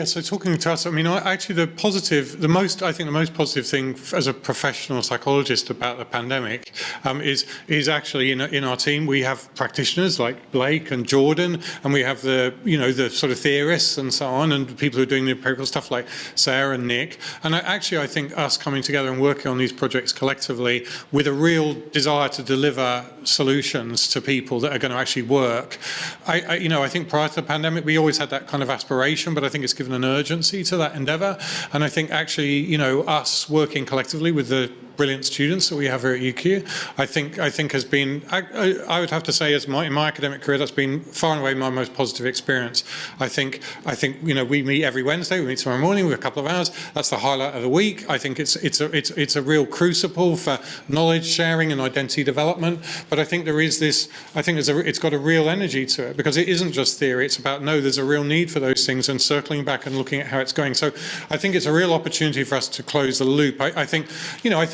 So talking to us, I mean, actually the most positive thing as a professional psychologist about the pandemic is actually in our team, we have practitioners like Blake and Jordan, and we have the sort of theorists and so on, and people who are doing the empirical stuff like Sarah and Nick. And I think us coming together and working on these projects collectively with a real desire to deliver solutions to people that are going to actually work. I think prior to the pandemic, we always had that kind of aspiration, but I think it's given an urgency to that endeavour. And I think actually, us working collectively with the brilliant students that we have here at UQ, I think has been, I would have to say, in my academic career, that's been far and away my most positive experience. I think we meet every Wednesday, we meet tomorrow morning, we have a couple of hours. That's the highlight of the week. I think it's a real crucible for knowledge sharing and identity development. But I think it's got a real energy to it, because it isn't just theory. It's about, there's a real need for those things, and circling back and looking at how it's going. So I think it's a real opportunity for us to close the loop. I think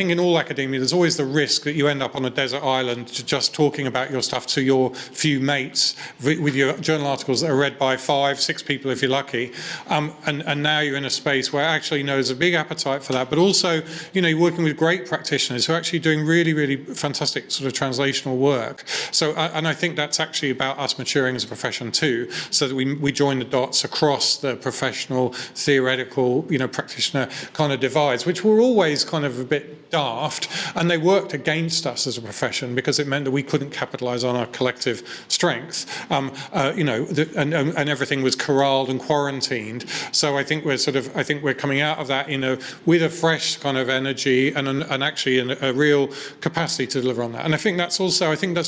in all academia, there's always the risk that you end up on a desert island just talking about your stuff to your few mates with your journal articles that are read by 5, 6 people if you're lucky. And now you're in a space where actually there's a big appetite for that, but also you're working with great practitioners who are actually doing really, really fantastic sort of translational work. So and I think that's actually about us maturing as a profession too, so that we join the dots across the professional, theoretical, practitioner kind of divides, which were always kind of a bit daft, and they worked against us as a profession because it meant that we couldn't capitalise on our collective strength, and everything was corralled and quarantined. So I think we're coming out of that with a fresh kind of energy and actually a real capacity to deliver on that. And I think that's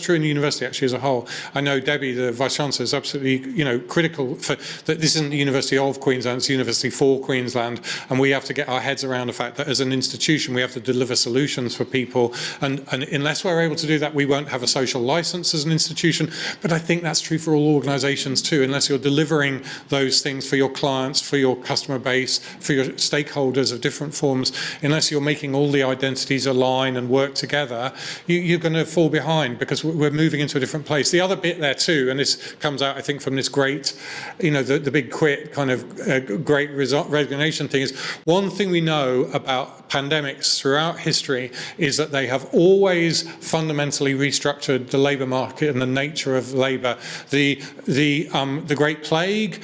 true in the university actually as a whole. I know Debbie, the Vice Chancellor, is absolutely critical for that. This isn't the University of Queensland, it's the University for Queensland, and we have to get our heads around the fact that as an institution we have to deliver solutions for people, and unless we're able to do that, we won't have a social license as an institution. But I think that's true for all organisations too. Unless you're delivering those things for your clients, for your customer base, for your stakeholders of different forms, unless you're making all the identities align and work together, you're going to fall behind, because we're moving into a different place. The other bit there too, and this comes out I think from this great, the big quit kind of great resignation thing, is one thing we know about pandemics throughout history is that they have always fundamentally restructured the labour market and the nature of labour. The Great Plague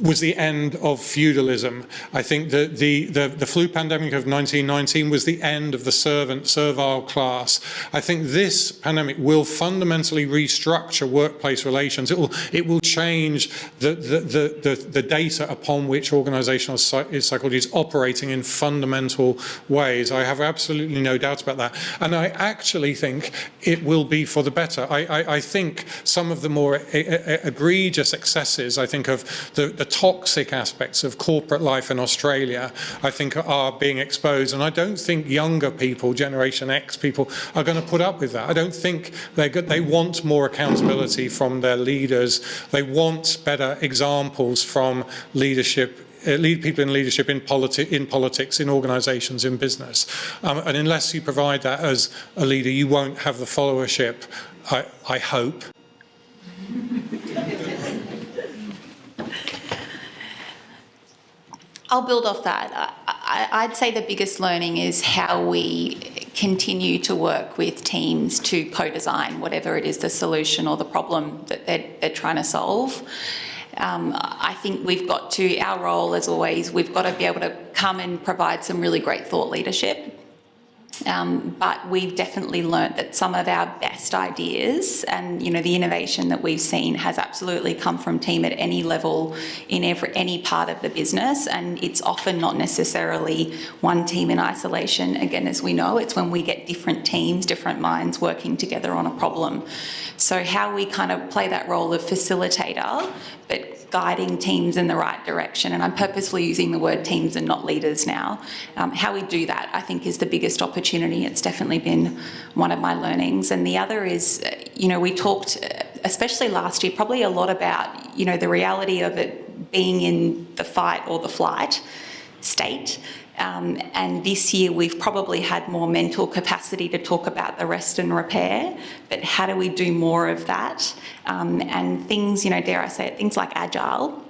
was the end of feudalism. I think that the flu pandemic of 1919 was the end of the servile class. I think this pandemic will fundamentally restructure workplace relations. It will change the data upon which organisational psychology is operating in fundamental ways. I have absolutely no doubt about that. And I actually think it will be for the better. I think some of the more egregious excesses, I think of the toxic aspects of corporate life in Australia, I think are being exposed. And I don't think younger people, Generation X people, are going to put up with that. I don't think they want more accountability from their leaders. They want better examples from leadership, people in leadership, in politics, in organisations, in business. And unless you provide that as a leader, you won't have the followership, I hope. I'll build off that. I'd say the biggest learning is how we continue to work with teams to co-design whatever it is, the solution or the problem that they're trying to solve. I think our role as always, we've got to be able to come and provide some really great thought leadership. But we've definitely learnt that some of our best ideas and, the innovation that we've seen has absolutely come from team at any level in any part of the business. And it's often not necessarily one team in isolation. Again, as we know, it's when we get different teams, different minds working together on a problem. So how we kind of play that role of facilitator, but guiding teams in the right direction, and I'm purposefully using the word teams and not leaders now. How we do that, I think, is the biggest opportunity. It's definitely been one of my learnings. And the other is, we talked especially last year, probably a lot about, you know, the reality of it being in the fight or the flight state. And this year we've probably had more mental capacity to talk about the rest and repair, but how do we do more of that? And things, you know, dare I say it, things like agile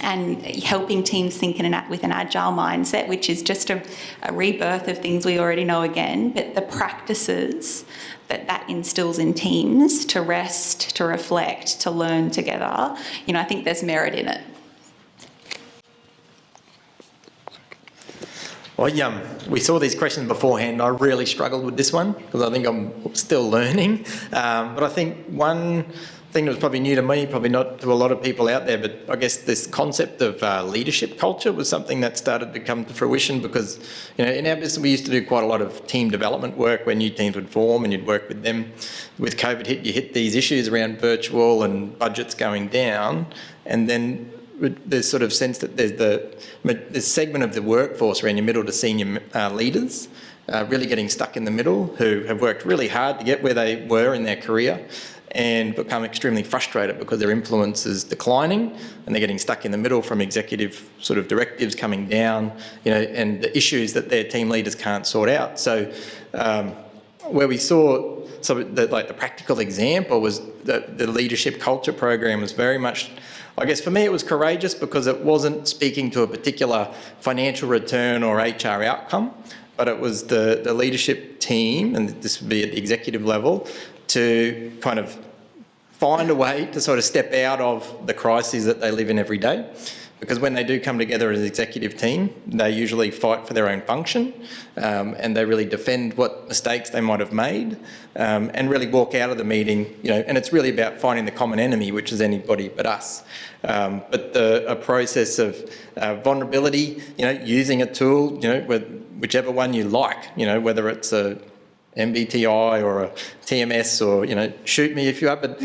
and helping teams think with an agile mindset, which is just a rebirth of things we already know again, but the practices that instills in teams to rest, to reflect, to learn together, you know, I think there's merit in it. Well, we saw these questions beforehand. I really struggled with this one because I think I'm still learning. But I think one thing that was probably new to me, probably not to a lot of people out there, but I guess this concept of leadership culture was something that started to come to fruition because, you know, in our business we used to do quite a lot of team development work where new teams would form and you'd work with them. With COVID you hit these issues around virtual and budgets going down, and then there's sort of sense that there's this segment of the workforce around your middle to senior leaders really getting stuck in the middle, who have worked really hard to get where they were in their career and become extremely frustrated because their influence is declining and they're getting stuck in the middle from executive sort of directives coming down, you know, and the issues that their team leaders can't sort out. So where we saw the practical example was that the leadership culture program was very much, I guess for me it was courageous because it wasn't speaking to a particular financial return or HR outcome, but it was the leadership team, and this would be at the executive level, to kind of find a way to sort of step out of the crises that they live in every day. Because when they do come together as an executive team, they usually fight for their own function and they really defend what mistakes they might have made and really walk out of the meeting, you know, and it's really about finding the common enemy, which is anybody but us. But a process of vulnerability, you know, using a tool, you know, whichever one you like, you know, whether it's a MBTI or a TMS or, you know, shoot me if you are, but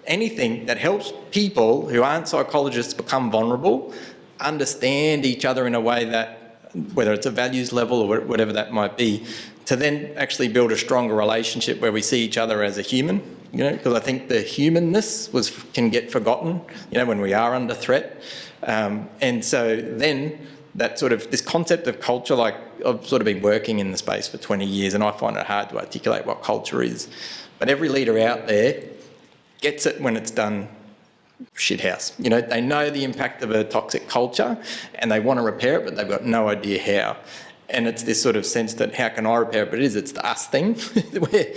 anything that helps people who aren't psychologists become vulnerable, understand each other in a way that, whether it's a values level or whatever that might be, to then actually build a stronger relationship where we see each other as a human, you know, because I think the humanness can get forgotten, you know, when we are under threat. And so then that sort of, this concept of culture, like I've sort of been working in the space for 20 years and I find it hard to articulate what culture is. But every leader out there gets it when it's done shithouse. You know, they know the impact of a toxic culture and they want to repair it, but they've got no idea how. And it's this sort of sense that how can I repair it? But it's the us thing. Where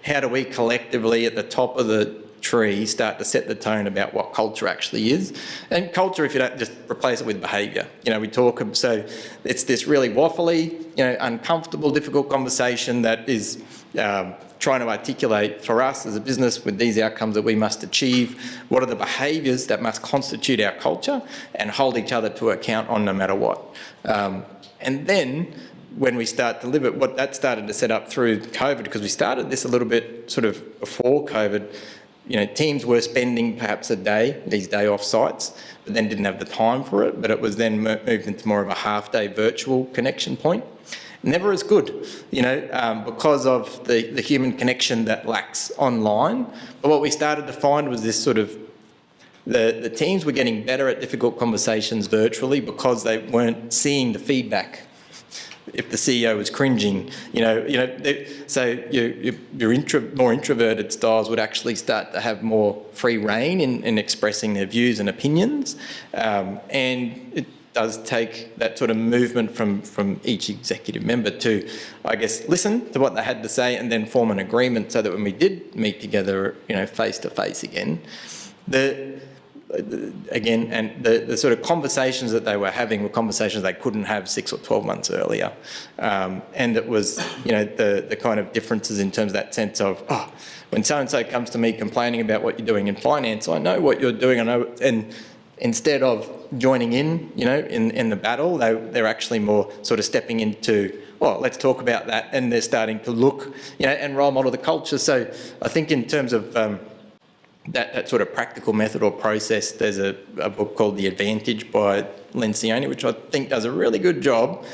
how do we collectively at the top of the tree start to set the tone about what culture actually is? And culture, if you don't just replace it with behaviour, you know, we talk, so it's this really waffly, you know, uncomfortable, difficult conversation that is trying to articulate for us as a business with these outcomes that we must achieve, what are the behaviours that must constitute our culture and hold each other to account on no matter what. And then when we start to live it, what that started to set up through COVID, because we started this a little bit sort of before COVID, you know, teams were spending perhaps a day, these day off sites, but then didn't have the time for it. But it was then moved into more of a half-day virtual connection point. Never as good, you know, because of the human connection that lacks online. But what we started to find was this sort of, the teams were getting better at difficult conversations virtually because they weren't seeing the feedback. If the CEO was cringing, so your more introverted styles would actually start to have more free rein in expressing their views and opinions, and it does take that sort of movement from each executive member to, I guess, listen to what they had to say and then form an agreement so that when we did meet together, you know, face to face again, the sort of conversations that they were having were conversations they couldn't have 6 or 12 months earlier. And it was, you know, the kind of differences in terms of that sense of, oh, when so-and-so comes to me complaining about what you're doing in finance, I know what you're doing, I know, and instead of joining in, you know, in the battle, they're actually more sort of stepping into, well, let's talk about that, and they're starting to look, you know, and role model the culture. So I think in terms of that sort of practical method or process, there's a book called The Advantage by Lencioni, which I think does a really good job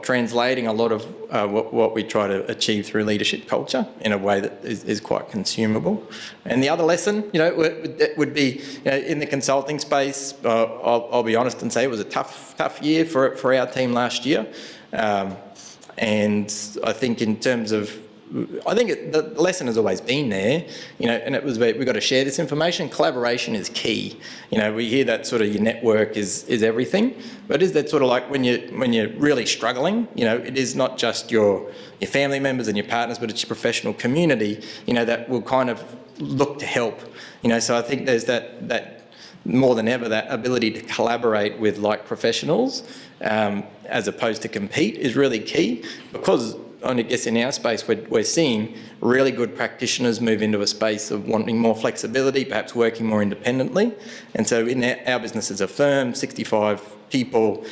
translating a lot of what we try to achieve through leadership culture in a way that is quite consumable. And the other lesson, would be in the consulting space. I'll be honest and say it was a tough year for our team last year. And I think in terms of, the lesson has always been there, and it was we've got to share this information. Collaboration is key. We hear that sort of your network is everything, but is that sort of like when you're really struggling? It is not just your family members and your partners, but it's your professional community. That will kind of look to help. So I think there's that more than ever, that ability to collaborate with like professionals as opposed to compete is really key, because I guess in our space we're seeing really good practitioners move into a space of wanting more flexibility, perhaps working more independently. And so in our business as a firm, 65 people,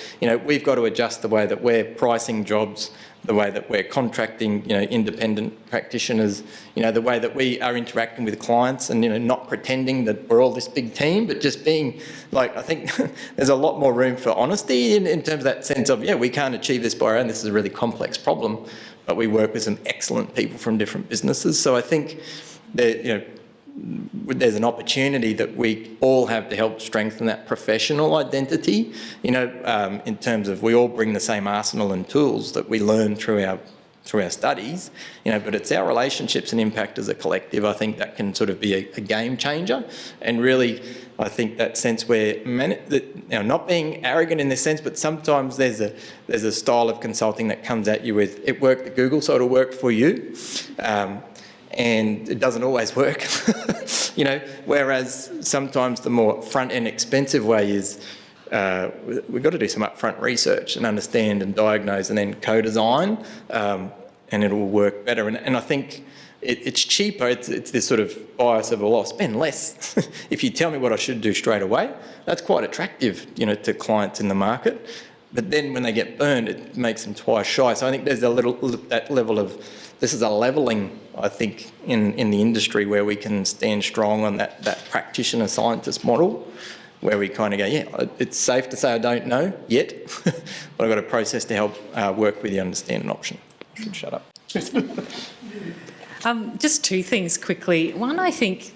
we've got to adjust the way that we're pricing jobs, the way that we're contracting, independent practitioners, the way that we are interacting with clients, and, not pretending that we're all this big team, but just being like, I think there's a lot more room for honesty in terms of that sense of, we can't achieve this by our own, this is a really complex problem, but we work with some excellent people from different businesses. So I think that, there's an opportunity that we all have to help strengthen that professional identity, in terms of we all bring the same arsenal and tools that we learn through our studies, but it's our relationships and impact as a collective. I think that can sort of be a game changer, and really, I think that sense where not being arrogant in this sense, but sometimes there's a style of consulting that comes at you with, it worked at Google, so it'll work for you. And it doesn't always work, whereas sometimes the more front-end expensive way is we've got to do some upfront research and understand and diagnose and then co-design, and it will work better. And I think it's cheaper. It's this sort of bias of, well, I'll spend less if you tell me what I should do straight away. That's quite attractive, to clients in the market. But then when they get burned, it makes them twice shy. So I think there's that level of, this is a levelling, I think, in the industry where we can stand strong on that practitioner scientist model, where we kind of go, it's safe to say I don't know yet, but I've got a process to help work with you understand an option. I should shut up. Just two things quickly. One, I think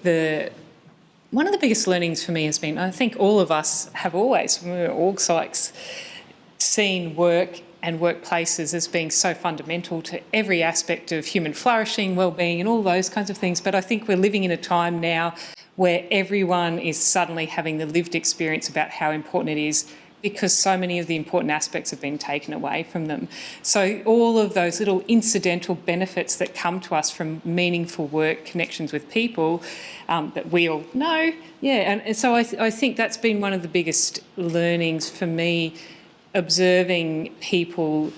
one of the biggest learnings for me has been, I think all of us have always, when we were org psychs, seen work and workplaces as being so fundamental to every aspect of human flourishing, well-being and all those kinds of things. But I think we're living in a time now where everyone is suddenly having the lived experience about how important it is, because so many of the important aspects have been taken away from them. So all of those little incidental benefits that come to us from meaningful work, connections with people, that we all know. And so I think that's been one of the biggest learnings for me, observing people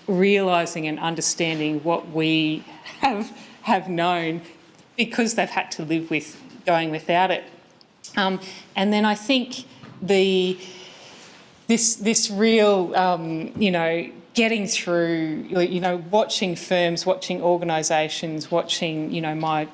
realising and understanding what we have known, because they've had to live with going without it. And then I think this real, getting through, watching firms, watching organisations, watching, my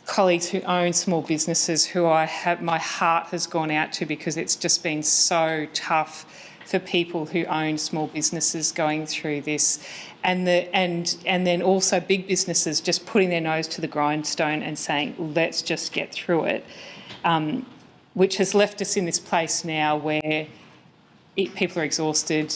colleagues who own small businesses, who my heart has gone out to, because it's just been so tough for people who own small businesses going through this, and then also big businesses just putting their nose to the grindstone and saying, let's just get through it, which has left us in this place now where people are exhausted.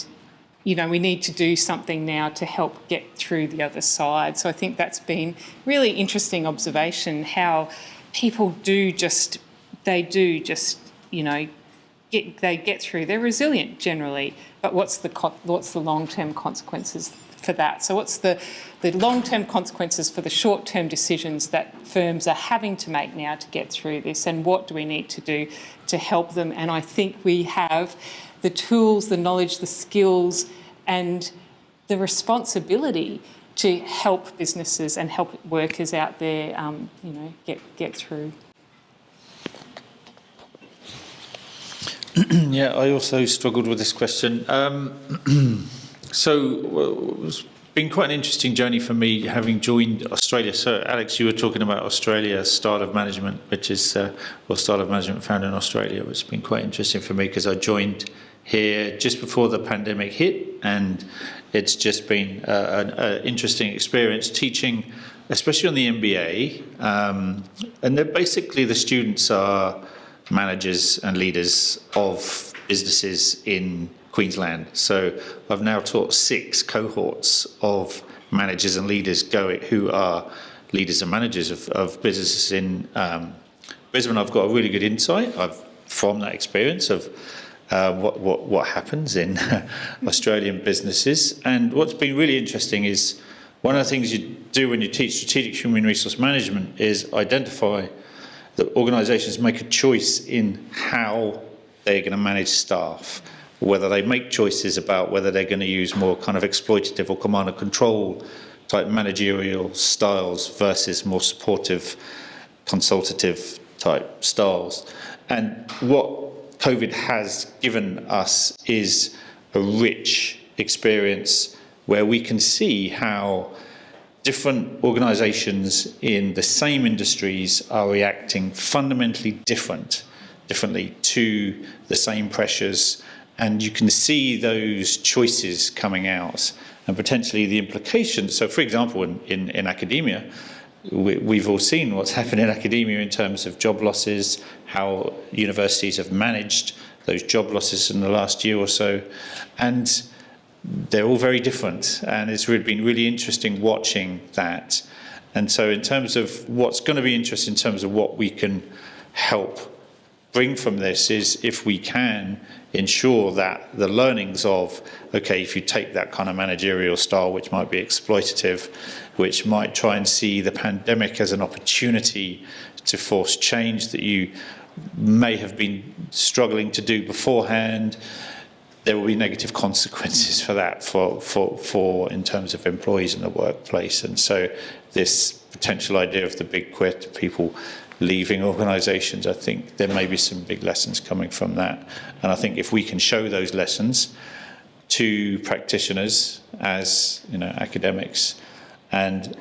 We need to do something now to help get through the other side. So I think that's been really interesting observation, how people get through. They're resilient generally, but what's the long-term consequences for that? So what's the long-term consequences for the short-term decisions that firms are having to make now to get through this, and what do we need to do to help them? And I think we have the tools, the knowledge, the skills and the responsibility to help businesses and help workers out there, get through. Yeah, I also struggled with this question. It's been quite an interesting journey for me, having joined Australia. So, Alex, you were talking about Australia's style of management, which is, style of management found in Australia, which has been quite interesting for me, because I joined here just before the pandemic hit, and it's just been an interesting experience teaching, especially on the MBA. And they're basically, the students are managers and leaders of businesses in Queensland. So I've now taught 6 cohorts of managers and leaders who are leaders and managers of businesses in Brisbane. I've got a really good insight from that experience of what happens in Australian businesses. And what's been really interesting is one of the things you do when you teach strategic human resource management is identify that organisations make a choice in how they're going to manage staff, whether they make choices about whether they're going to use more kind of exploitative or command and control type managerial styles versus more supportive, consultative type styles. And what COVID has given us is a rich experience where we can see how different organisations in the same industries are reacting fundamentally differently to the same pressures, and you can see those choices coming out and potentially the implications. So, for example, in academia, we've all seen what's happened in academia in terms of job losses, how universities have managed those job losses in the last year or so, and they're all very different, and it's been really interesting watching that. And so in terms of what's going to be interesting in terms of what we can help bring from this is if we can ensure that the learnings of, okay, if you take that kind of managerial style, which might be exploitative, which might try and see the pandemic as an opportunity to force change that you may have been struggling to do beforehand, there will be negative consequences for that for in terms of employees in the workplace. And so this potential idea of the big quit, people leaving organisations, I think there may be some big lessons coming from that. And I think if we can show those lessons to practitioners as, you know, academics, and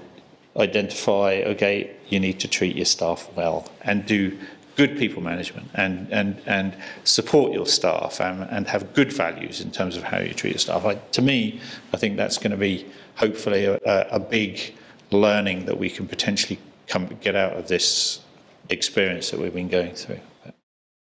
identify, okay, you need to treat your staff well and do good people management and support your staff and have good values in terms of how you treat your staff. To me, I think that's going to be hopefully a big learning that we can potentially get out of this experience that we've been going through.